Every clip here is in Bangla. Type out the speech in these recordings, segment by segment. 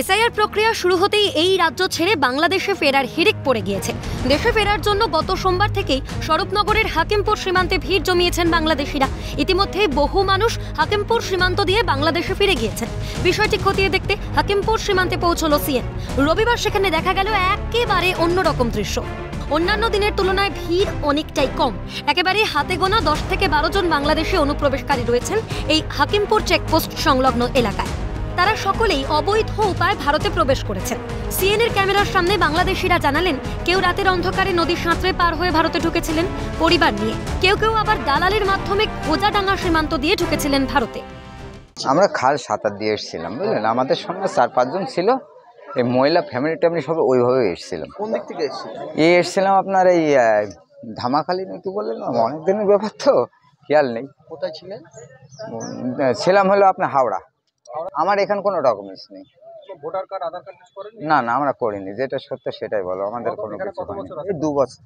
এসআইআর প্রক্রিয়া শুরু হতেই এই রাজ্য ছেড়ে বাংলাদেশে ফেরার হিড়িক পড়ে গিয়েছে। দেশে ফেরার জন্য গত সোমবার থেকেই স্বরূপনগরের হাকিমপুর সীমান্তে ভিড় জমিয়েছেন বাংলাদেশিরা। ইতিমধ্যে বহু মানুষ হাকিমপুর সীমান্ত দিয়ে বাংলাদেশে ফিরে গিয়েছেন। বিষয়টি খতিয়ে দেখতে হাকিমপুর সীমান্তে পৌঁছল সিএন। রবিবার সেখানে দেখা গেল একেবারে অন্যরকম দৃশ্য। অন্যান্য দিনের তুলনায় ভিড় অনেকটাই কম। একেবারে হাতে গোনা 10 থেকে 12 জন বাংলাদেশি অনুপ্রবেশকারী রয়েছেন এই হাকিমপুর চেকপোস্ট সংলগ্ন এলাকায়। তারা সকলেই অবৈধ উপায়ে ভারতে প্রবেশ করেছেন। সিএনএর ক্যামেরার সামনে বাংলাদেশিরা জানালেন, কেউ রাতের অন্ধকারে নদী সাঁতরে পার হয়ে ভারতে ঢুকেছিলেন পরিবার নিয়ে, কেউ কেউ আবার দালালের মাধ্যমে খোঁজাডাঙ্গা সীমান্ত দিয়ে ঢুকেছিলেন ভারতে। আমরা খাল সাঁতার দিয়ে এসেছিলাম, বুঝলেন। আমাদের সঙ্গে 4-5 জন ছিল। এই মহিলা ফ্যামিলি ট্যামিলি সব ওইভাবে এসেছিলাম। কোন দিক থেকে এসেছিলেন? এসেছিলাম আপনার এই ধামাখালি নাকি বললেন, অনেক দিনের ব্যাপার তো খেয়াল নেই। কোথায় ছিলেন? ছিলাম হলো আপনার হাওড়া। আমার এখানে কোনো ডকুমেন্টস নেই। ভোটার কার্ড, আধার কার্ড করেন? না না, আমরা করিনি। যেটা সত্য সেটাই বলো, আমাদের কোনো কিছু হয়নি। এই 2 বছর।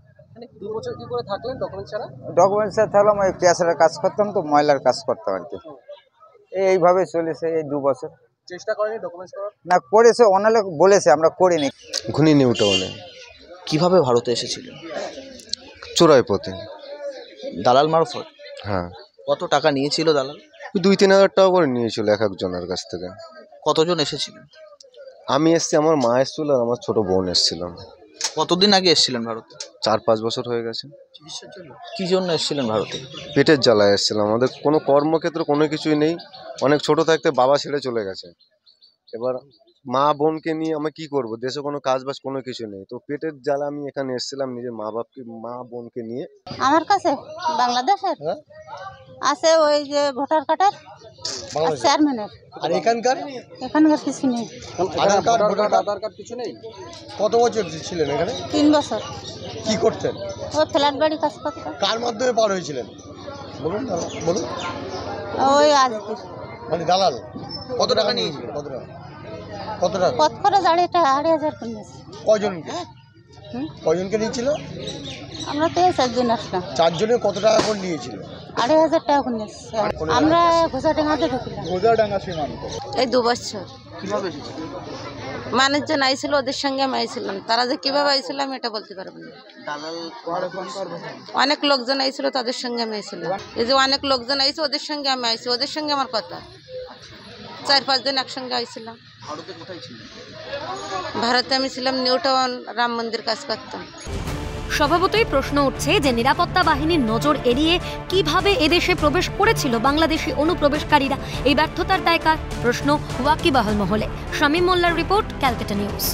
2 বছর কি করে থাকলেন ডকুমেন্টস ছাড়া? ডকুমেন্টস ছাড়া থাকলাম, ওই ক্যাশারের কাজ করতাম, তো ময়লার কাজ করতাম আর কি। এইভাবে চলেছে এই 2 বছর। চেষ্টা করেনি ডকুমেন্টস করার? না, করেছে, অনেক বলেছে, আমরা করিনি। ঘুনি নিউটাউনে। কিভাবে ভারতে এসেছিলেন? চোরাই পথে। দালাল মারফত? হ্যাঁ। কত টাকা নিয়েছিল দালাল? 2-3 হাজার টাকা করে নিয়েছিল এক একজনের কাছ থেকে। কতজন এসেছিলেন? আমি এসছি, আমার মা এসেছিল আর আমার ছোট বোন এসেছিলাম। কতদিন আগে এসেছিলেন ভারতে? 4-5 বছর হয়ে গেছে। চিকিৎসার জন্য? কি জন্য এসেছিলেন ভারতে? পেটের জ্বালায় এসেছিলাম। আমাদের কোনো কর্মক্ষেত্রে কোনো কিছুই নেই। অনেক ছোট থাকতে বাবা ছেড়ে চলে গেছে। এবার মা বোনকে নিয়ে আমি কি করব? দেশে কোনো কাজ বাজ কোনো কিছু নেই, তো পেটের জ্বালা আমি এখানে এসেছিলাম নিজের মা বোনকে নিয়ে। আমার কাছে বাংলাদেশের আছে ওই যে ভোটার কার্ডের চেয়ারম্যানের। আর এখানকার কিছু নেই। আধার কার্ড, ভোটার কার্ড, আধার কার্ড কিছু নেই। কত বছর ছিলেন এখানে? 3 বছর। কি করতেন? ওই ফ্ল্যাট বাড়ি কাজ করতাম। কার মাধ্যমে পার হয়েছিলেন বলুন? বলুন। ওই আজকে মানে দালাল। কত টাকা নিয়েছিলেন? কত টাকা? কত করে জানি, এটা 2,500 করে নিয়েছি। কয়জনকে নিয়েছিল? আমরা তো 4 জন আসলাম। 4 জনে কত টাকা করে নিয়েছিল? 2,500 টাকা করে নিয়েছি। আমরা খোঁজাডাঙ্গাতে ঢুকলাম। খোঁজাডাঙ্গা সীমান্ত। এই 2 বছর। কিভাবে এসেছিলেন? মানুষজন আইছিল, ওদের সঙ্গে আমি আইছিলাম। তারা যে কিভাবে আইছিলাম এটা বলতে পারবো না। দালাল অনেক লোকজন আইছিল, তাদের সঙ্গে আমি আইছিলাম। এই যে অনেক লোকজন আইছে, ওদের সঙ্গে আমি আইছি, ওদের সঙ্গে আমার কথা। 4-5 জন একসঙ্গে আইছিলাম। ভারতে কোথায় ছিলেন? ভারতে আমি ছিলাম নিউটাউন, রাম মন্দির কাজ করতাম। স্বভাবতই প্রশ্ন উঠছে যে নিরাপত্তা বাহিনীর নজর এড়িয়ে কিভাবে এদেশে প্রবেশ করেছিল বাংলাদেশি অনুপ্রবেশকারীরা। এই ব্যর্থতার দায় কার? প্রশ্ন ওয়াকিবহাল মহলে। শামীম মোল্লার রিপোর্ট, ক্যালকাটা নিউজ।